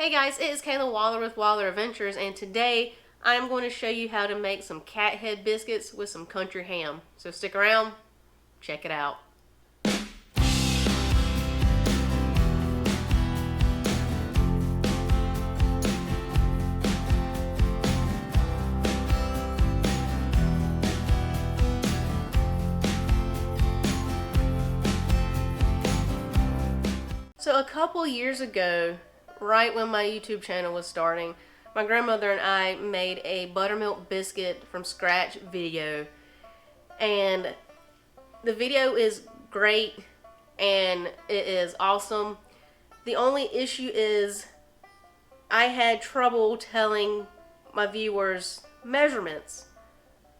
Hey guys, it is Kayla Waller with Waller Adventures, and today I am going to show you how to make some Cathead biscuits with some country ham. So stick around, check it out. So a couple years ago, right when my YouTube channel was starting, my grandmother and I made a buttermilk biscuit from scratch video, and the video is great and it is awesome. The only issue is I had trouble telling my viewers measurements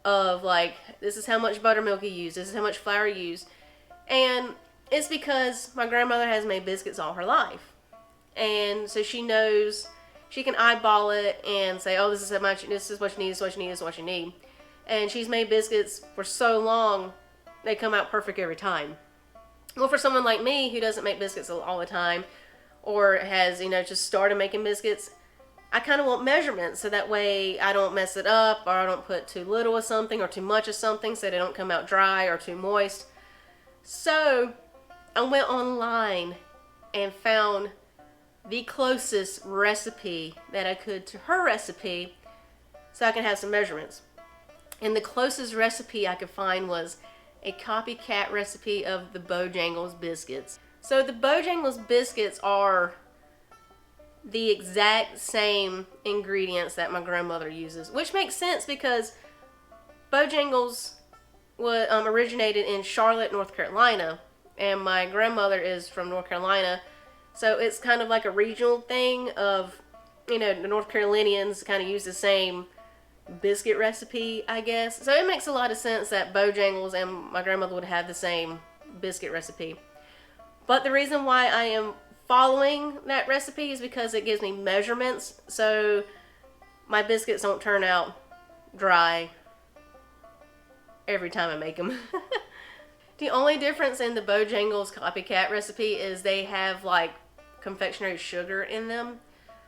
of, like, this is how much buttermilk you use, this is how much flour you use, and it's because my grandmother has made biscuits all her life. And so she knows, she can eyeball it and say, oh, this is how much, this is what you need, this is what you need, this is what you need. And she's made biscuits for so long, they come out perfect every time. Well, for someone like me who doesn't make biscuits all the time, or has, just started making biscuits, I kind of want measurements so that way I don't mess it up, or I don't put too little of something or too much of something so they don't come out dry or too moist. So I went online and found the closest recipe that I could to her recipe so I can have some measurements. And the closest recipe I could find was a copycat recipe of the Bojangles biscuits. So the Bojangles biscuits are the exact same ingredients that my grandmother uses, which makes sense because Bojangles originated in Charlotte, North Carolina, and my grandmother is from North Carolina, so it's kind of like a regional thing of, the North Carolinians kind of use the same biscuit recipe, I guess. So it makes a lot of sense that Bojangles and my grandmother would have the same biscuit recipe. But the reason why I am following that recipe is because it gives me measurements, so my biscuits don't turn out dry every time I make them. The only difference in the Bojangles copycat recipe is they have, like, confectionery sugar in them.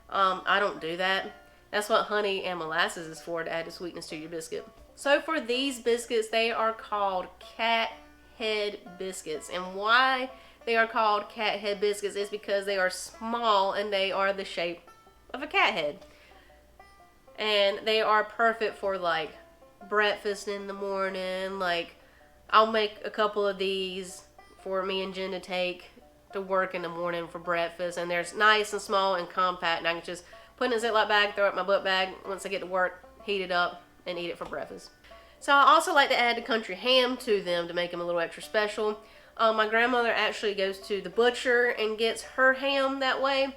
I don't do that. That's what honey and molasses is for, to add the sweetness to your biscuit. So for these biscuits, they are called Cathead Biscuits. And why they are called Cathead Biscuits is because they are small and they are the shape of a cat head. And they are perfect for, like, breakfast in the morning. Like, I'll make a couple of these for me and Jen to take to work in the morning for breakfast. And they're nice and small and compact, and I can just put it in a Ziploc bag, throw it in my book bag. Once I get to work, heat it up and eat it for breakfast. So I also like to add the country ham to them to make them a little extra special. My grandmother actually goes to the butcher and gets her ham that way.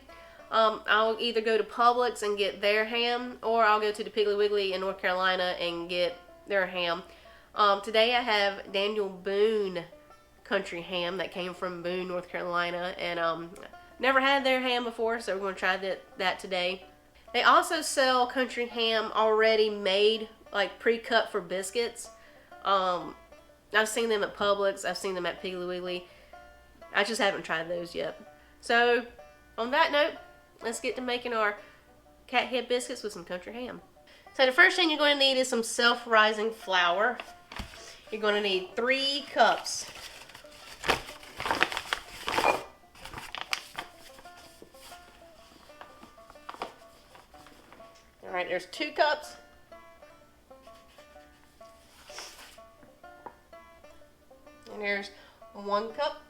I'll either go to Publix and get their ham, or I'll go to the Piggly Wiggly in North Carolina and get their ham. Today I have Daniel Boone country ham that came from Boone, North Carolina, and never had their ham before, so we're going to try that today. They also sell country ham already made, like pre-cut for biscuits. I've seen them at Publix, I've seen them at Piggly Wiggly. I just haven't tried those yet. So on that note, let's get to making our Cathead biscuits with some country ham. So the first thing you're going to need is some self-rising flour. You're going to need 3 cups. Alright, there's 2 cups. And there's 1 cup.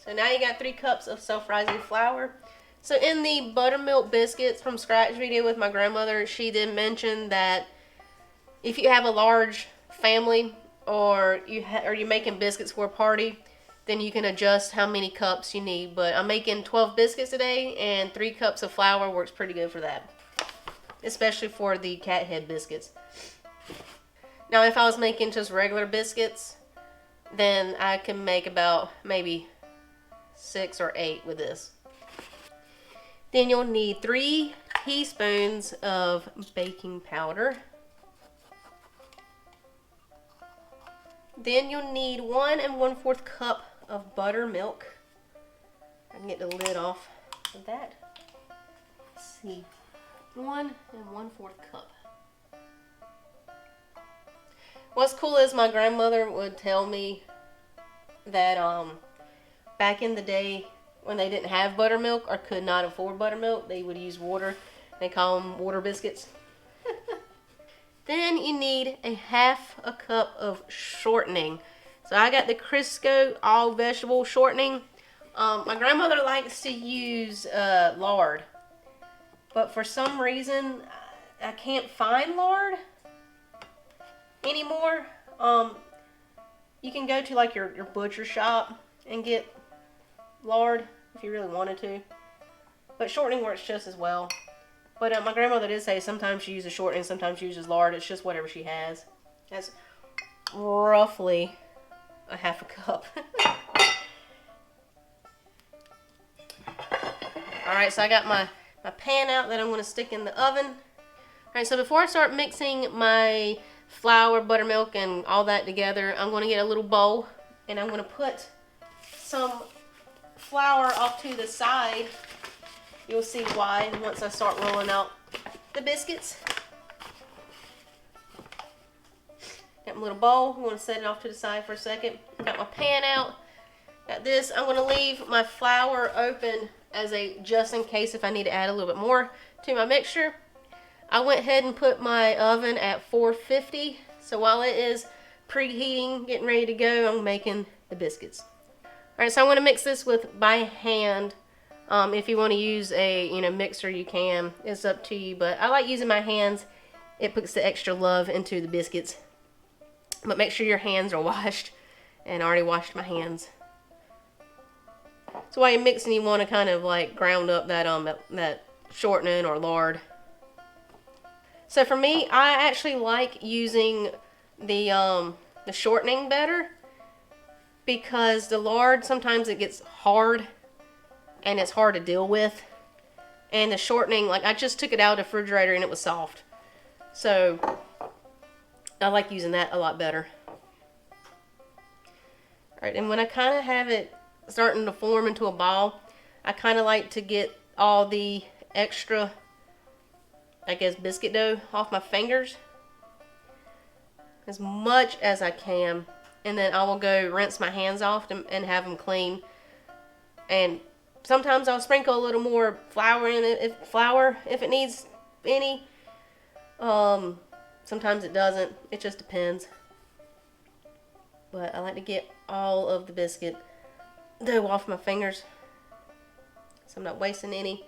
So now you got 3 cups of self-rising flour. So in the buttermilk biscuits from scratch video with my grandmother, she did mention that if you have a large family, or you're making biscuits for a party, then you can adjust how many cups you need. But I'm making 12 biscuits today, and 3 cups of flour works pretty good for that, especially for the Cathead biscuits. Now if I was making just regular biscuits, then I can make about maybe 6 or 8 with this. Then you'll need 3 teaspoons of baking powder. Then you'll need 1 1/4 cup of buttermilk. I can get the lid off of that. see, 1 1/4 cup. What's cool is my grandmother would tell me that back in the day when they didn't have buttermilk or could not afford buttermilk, they would use water. They call them water biscuits. Then you need a 1/2 cup of shortening. So I got the Crisco all vegetable shortening. My grandmother likes to use lard, but for some reason I can't find lard anymore. You can go to like your butcher shop and get lard if you really wanted to, but shortening works just as well. But my grandmother did say sometimes she uses shortening, sometimes she uses lard. It's just whatever she has. That's roughly a 1/2 cup. Alright, so I got my pan out that I'm going to stick in the oven. Alright, so before I start mixing my flour, buttermilk, and all that together, I'm going to get a little bowl and I'm going to put some flour off to the side. You'll see why once I start rolling out the biscuits. Got my little bowl. I'm going to set it off to the side for a second. Got my pan out. Got this. I'm going to leave my flour open as a just in case if I need to add a little bit more to my mixture. I went ahead and put my oven at 450. So while it is preheating, getting ready to go, I'm making the biscuits. Alright, so I'm going to mix this by hand. If you want to use a mixer, you can. It's up to you, but I like using my hands. It puts the extra love into the biscuits. But make sure your hands are washed, and I already washed my hands. So while you're mixing, you want to kind of like ground up that shortening or lard. So for me, I actually like using the shortening better because the lard sometimes it gets hard. And it's hard to deal with. And the shortening, like I just took it out of the refrigerator and it was soft. So I like using that a lot better. Alright, and when I kind of have it starting to form into a ball, I kind of like to get all the extra, I guess, biscuit dough off my fingers. As much as I can. And then I will go rinse my hands off and have them clean. And sometimes I'll sprinkle a little more flour in it, if it needs any. Sometimes it doesn't. It just depends. But I like to get all of the biscuit dough off my fingers, so I'm not wasting any.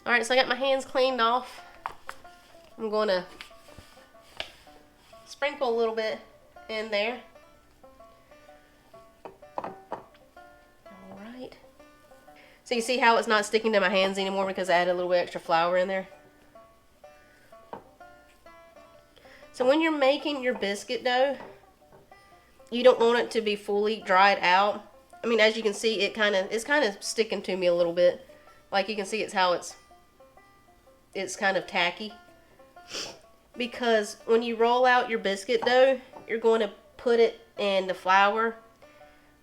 Alright, so I got my hands cleaned off. I'm going to sprinkle a little bit in there. So you see how it's not sticking to my hands anymore because I added a little bit extra flour in there. So when you're making your biscuit dough, you don't want it to be fully dried out. I mean, as you can see, it's kind of sticking to me a little bit. Like you can see, it's kind of tacky. Because when you roll out your biscuit dough, you're going to put it in the flour.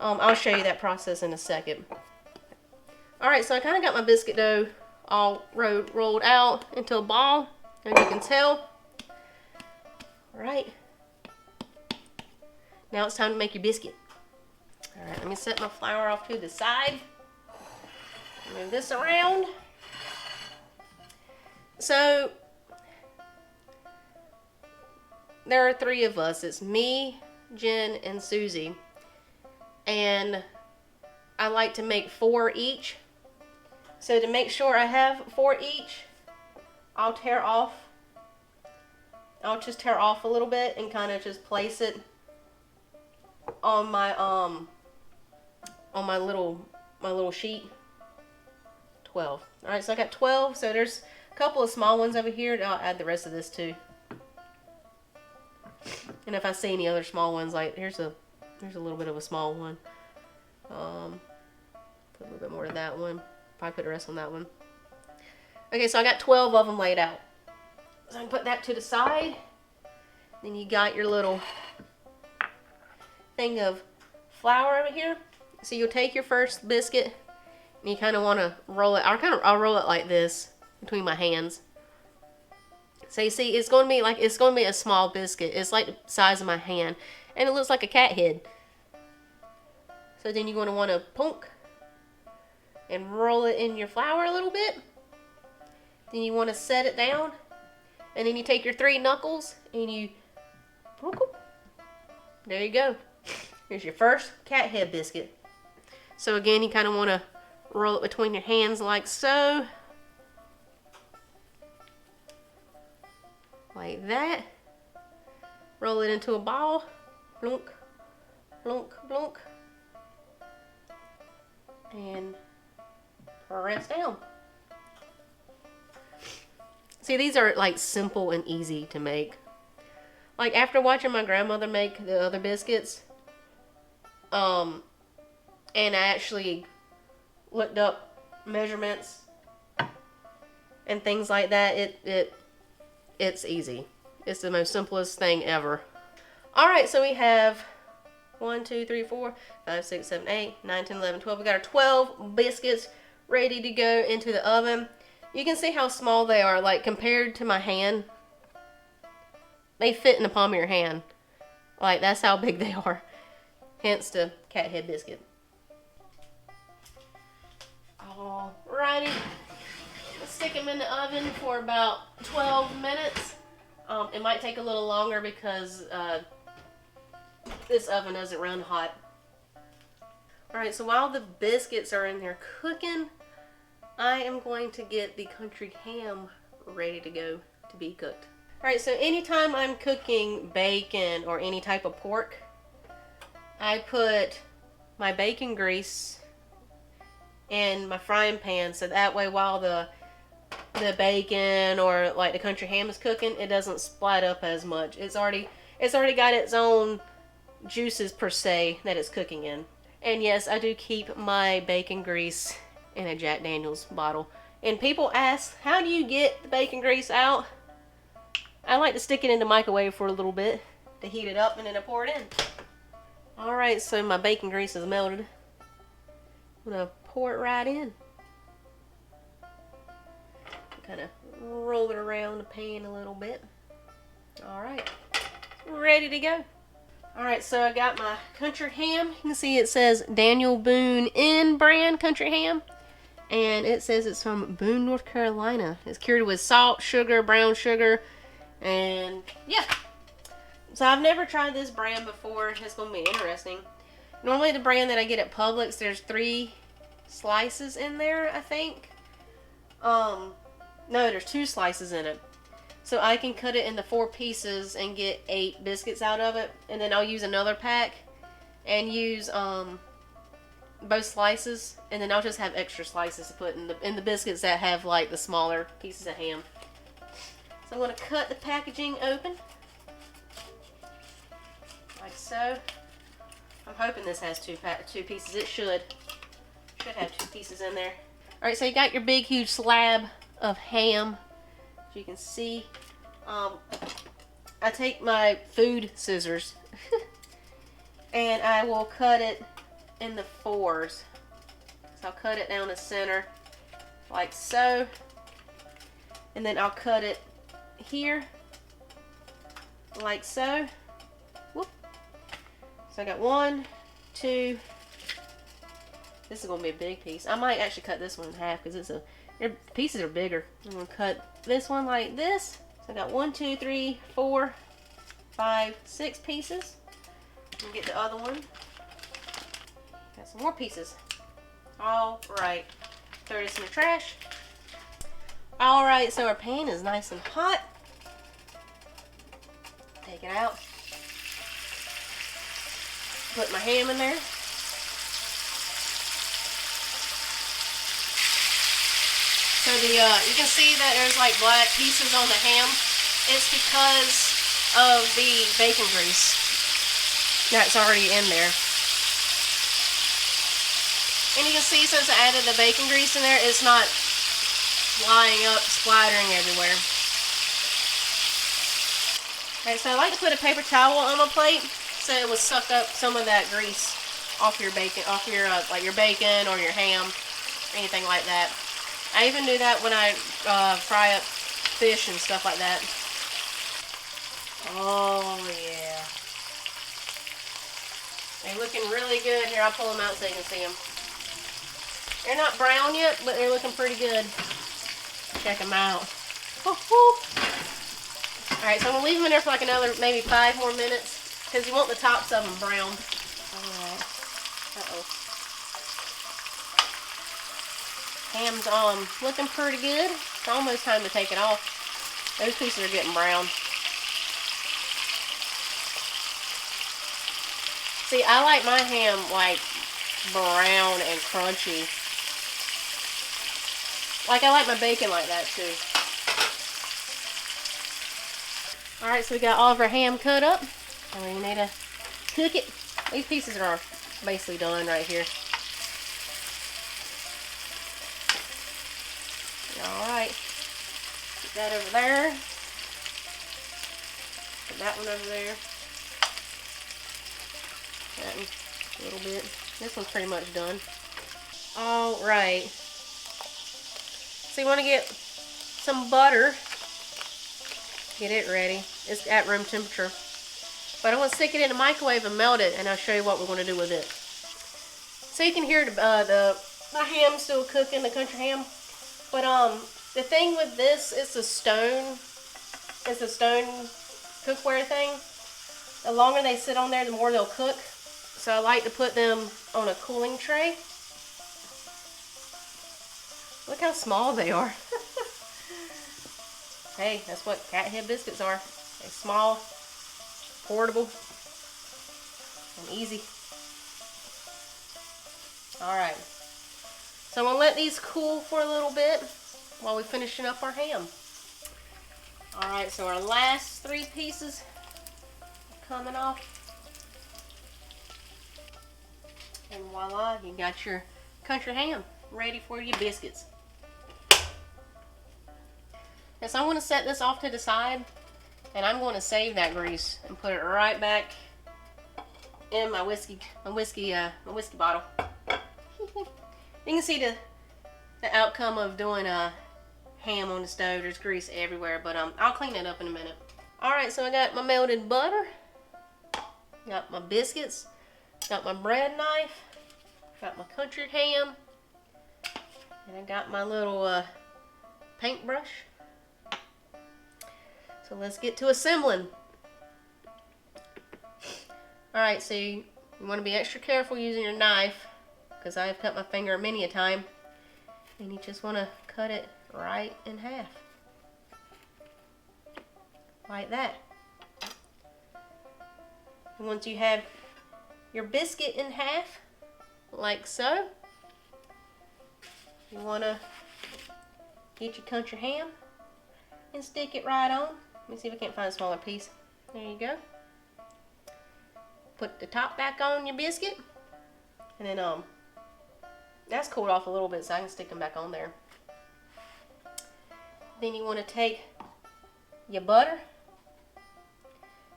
I'll show you that process in a second. Alright, so I kind of got my biscuit dough all rolled out into a ball, as you can tell. Alright. Now it's time to make your biscuit. Alright, let me set my flour off to the side. Move this around. So, there are 3 of us. It's me, Jen, and Susie. And I like to make 4 each. So to make sure I have 4 each, I'll just tear off a little bit and kind of just place it on my little sheet. 12. All right, so I got 12. So there's a couple of small ones over here. I'll add the rest of this too. And if I see any other small ones, like here's a little bit of a small one. Put a little bit more of that one. Probably put the rest on that one. Okay, so I got 12 of them laid out. So I can put that to the side. Then you got your little thing of flour over here. So you'll take your first biscuit You kind of want to roll it. I'll roll it like this between my hands. So you see, it's going to be a small biscuit. It's like the size of my hand, and it looks like a cat head. So then you're going to want to punk and roll it in your flour a little bit. Then you want to set it down, and then you take your 3 knuckles and you punk them. There you go. Here's your first cat head biscuit. So again, you kind of want to roll it between your hands like so. Like that. Roll it into a ball. Blunk, blunk, blunk. And press down. See, these are like simple and easy to make. Like after watching my grandmother make the other biscuits, and I actually looked up measurements and things like that, it's easy. It's the most simplest thing ever. Alright, so we have 1, 2, 3, 4, 5, 6, 7, 8, 9, 10, 11, 12. We got our 12 biscuits ready to go into the oven. You can see how small they are, like compared to my hand. They fit in the palm of your hand. Like, that's how big they are. Hence the cat head biscuit. Alrighty. Let's stick them in the oven for about 12 minutes. It might take a little longer because this oven doesn't run hot. Alright, so while the biscuits are in there cooking, I am going to get the country ham ready to go to be cooked. Alright, so anytime I'm cooking bacon or any type of pork, I put my bacon grease in my frying pan, so that way while the bacon or like the country ham is cooking, it doesn't splat up as much. It's already got its own juices per se that it's cooking in. And yes, I do keep my bacon grease in a Jack Daniels bottle. And people ask, how do you get the bacon grease out? I like to stick it in the microwave for a little bit to heat it up, and then I pour it in. Alright, so my bacon grease is melted. I'm going to pour it right in. Kind of roll it around the pan a little bit. Alright, ready to go. Alright, so I got my country ham. You can see it says Daniel Boone Inn brand country ham. And it says it's from Boone, North Carolina. It's cured with salt, sugar, brown sugar, and yeah. So I've never tried this brand before. It's going to be interesting. Normally the brand that I get at Publix, there's 3 slices in there, I think. No, there's 2 slices in it. So I can cut it into 4 pieces and get 8 biscuits out of it. And then I'll use another pack and use both slices. And then I'll just have extra slices to put in the biscuits that have like the smaller pieces of ham. So I'm going to cut the packaging open. Like so. I'm hoping this has 2 pieces. It should. Should have 2 pieces in there. Alright, so you got your big huge slab of ham. As you can see, I take my food scissors and I will cut it in the 4s. So I'll cut it down the center like so, and then I'll cut it here like so. Whoop. So I got 1, 2. This is going to be a big piece. I might actually cut this one in half because the pieces are bigger. I'm going to cut this one like this. So I got 1, 2, 3, 4, 5, 6 pieces. And get the other one. Got some more pieces. Alright. Throw this in the trash. Alright, so our pan is nice and hot. Take it out. Put my ham in there. So you can see that there's like black pieces on the ham. It's because of the bacon grease that's already in there. And you can see since I added the bacon grease in there, it's not flying up, splattering everywhere. Okay, so I like to put a paper towel on my plate so it will suck up some of that grease off your bacon, like your bacon or your ham. anything like that. I even do that when I fry up fish and stuff like that. Oh yeah. They're looking really good. Here, I'll pull them out so you can see them. They're not brown yet, but they're looking pretty good. Check them out. Alright, so I'm going to leave them in there for like another maybe 5 more minutes because you want the tops of them brown. Alright. Uh-oh. Ham's looking pretty good. It's almost time to take it off. Those pieces are getting brown. See, I like my ham like brown and crunchy. Like I like my bacon like that too. Alright, so we got all of our ham cut up. And we need to cook it. These pieces are basically done right here. Alright. Put that over there. Put that one over there. That one a little bit. This one's pretty much done. Alright. So you want to get some butter. Get it ready. It's at room temperature. But I want to stick it in the microwave and melt it, and I'll show you what we're going to do with it. So you can hear the ham still cooking, the country ham. But the thing with this, it's a stone cookware thing. The longer they sit on there, the more they'll cook. So I like to put them on a cooling tray. Look how small they are. Hey, that's what Cathead Biscuits are. They're small, portable, and easy. Alright. So I'm going to let these cool for a little bit while we're finishing up our ham. Alright, so our last 3 pieces are coming off. And voila, you got your country ham ready for your biscuits. And so I'm going to set this off to the side, and I'm going to save that grease and put it right back in my whiskey bottle. You can see the outcome of doing a ham on the stove. There's grease everywhere, but I'll clean it up in a minute. Alright, so I got my melted butter, got my biscuits, got my bread knife, got my country ham, and I got my little paintbrush. So let's get to assembling. Alright, so you want to be extra careful using your knife, because I've cut my finger many a time. And you just want to cut it right in half. Like that. And once you have your biscuit in half, like so, you want to get your country ham and stick it right on. Let me see if I can't find a smaller piece. There you go. Put the top back on your biscuit. And then that's cooled off a little bit so I can stick them back on there. Then you want to take your butter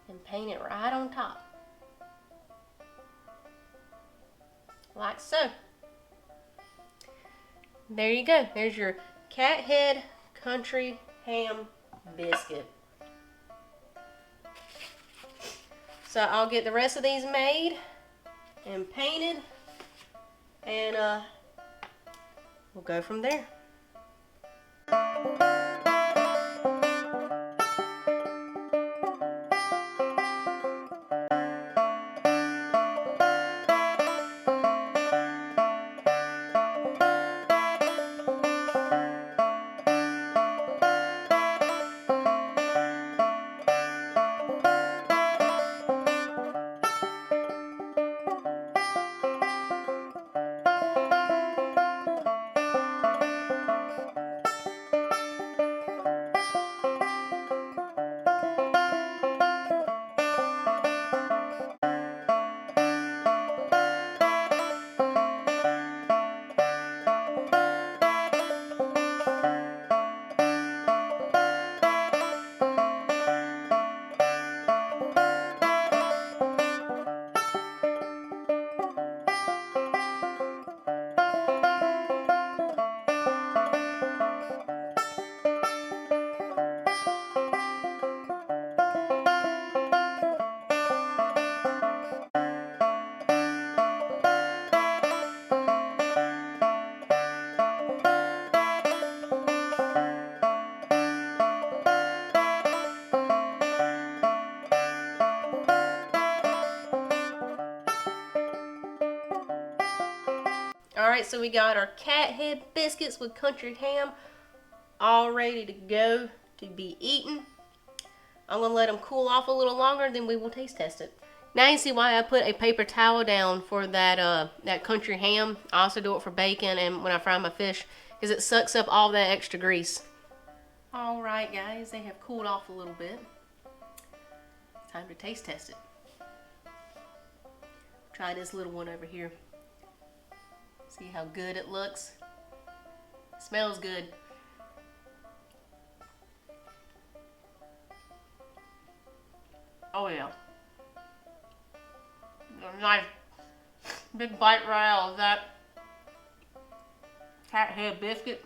and paint it right on top. Like so. There you go. There's your Cathead country ham biscuit. So I'll get the rest of these made and painted, and we'll go from there. Alright, so we got our Cathead Biscuits with country ham all ready to go to be eaten. I'm going to let them cool off a little longer, then we will taste test it. Now you see why I put a paper towel down for that country ham. I also do it for bacon and when I fry my fish, because it sucks up all that extra grease. Alright guys, they have cooled off a little bit. Time to taste test it. Try this little one over here. See how good it looks? Smells good. Oh yeah. A nice big bite right out of that Cathead biscuit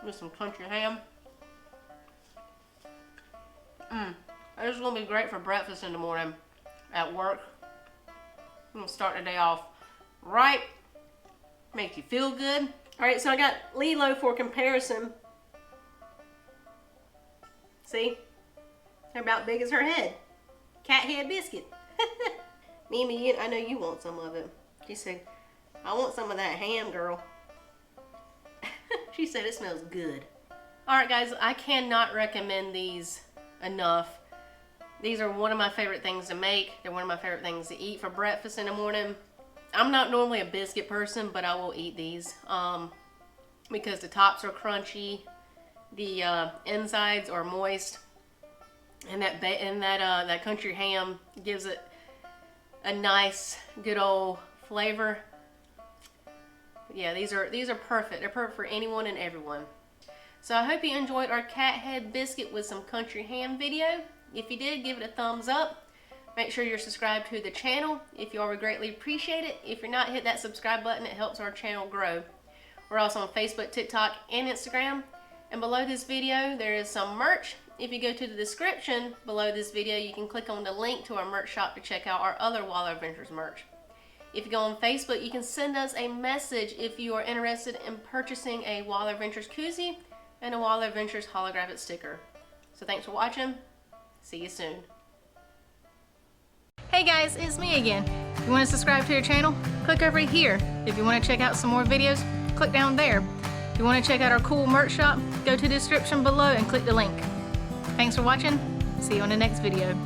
with some country ham. This is gonna be great for breakfast in the morning at work. I'm gonna start the day off right. Make you feel good. Alright, so I got Lilo for comparison. See? They're about big as her head. Cathead biscuit. Mimi, I know you want some of it. She said, I want some of that ham, girl. She said it smells good. Alright guys, I cannot recommend these enough. These are one of my favorite things to make. They're one of my favorite things to eat for breakfast in the morning. I'm not normally a biscuit person, but I will eat these because the tops are crunchy, the insides are moist, and that country ham gives it a nice, good old flavor. Yeah, these are perfect. They're perfect for anyone and everyone. So I hope you enjoyed our Cathead biscuit with some country ham video. If you did, give it a thumbs up. Make sure you're subscribed to the channel. If you are, we greatly appreciate it. If you're not, hit that subscribe button. It helps our channel grow. We're also on Facebook, TikTok, and Instagram. And below this video, there is some merch. If you go to the description below this video, you can click on the link to our merch shop to check out our other Wild Adventures merch. If you go on Facebook, you can send us a message if you are interested in purchasing a Wild Adventures koozie and a Wild Adventures holographic sticker. So thanks for watching. See you soon. Hey guys, it's me again. If you want to subscribe to your channel, click over here. If you want to check out some more videos, click down there. If you want to check out our cool merch shop, go to the description below and click the link. Thanks for watching. See you on the next video.